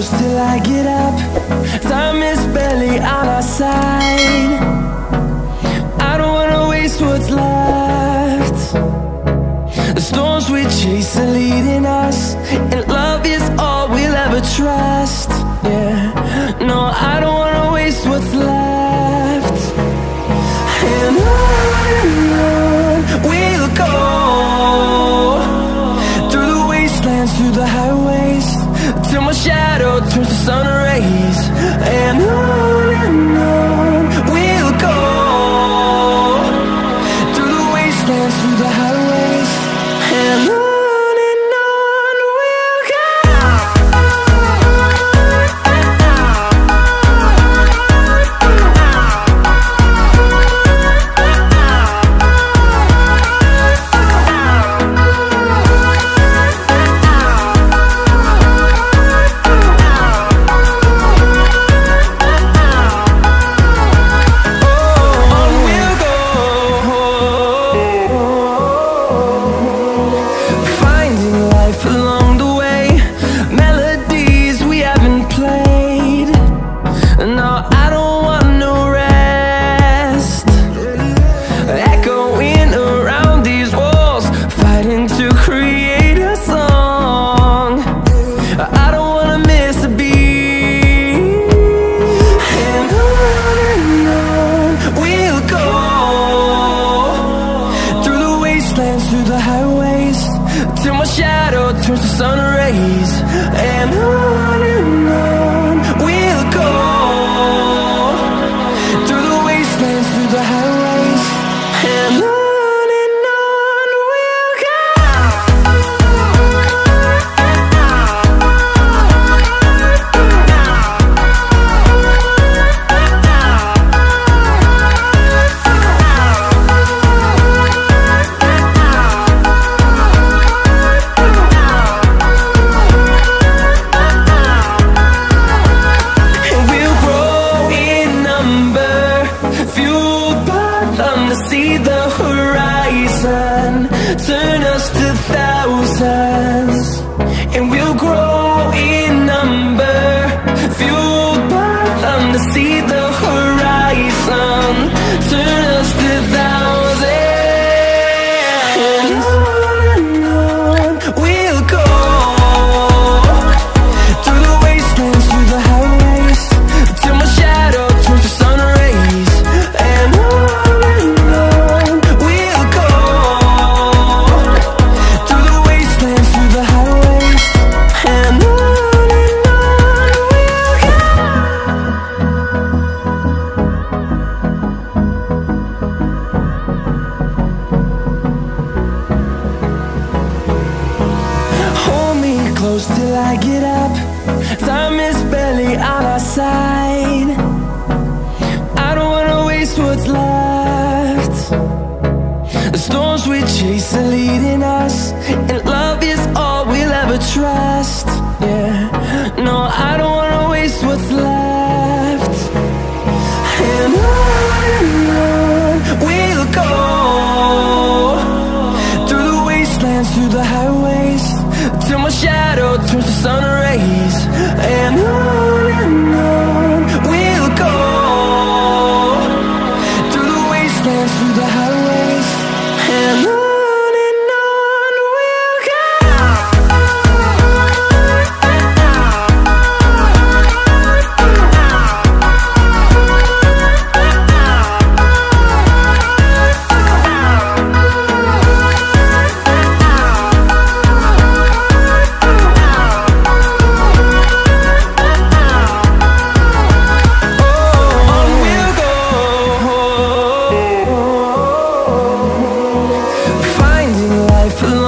close till I get up. Time is barely on our side. I don't wanna waste what's left. The storms we chase are leading us, and love is all we'll ever trust. Yeah, no, I don't wanna waste what's left. And on we'll go, through the wastelands, through the highways, till my shadow turns to sun rays. And on we'll go, through the wastelands, through the highways, and on. Finding life alone.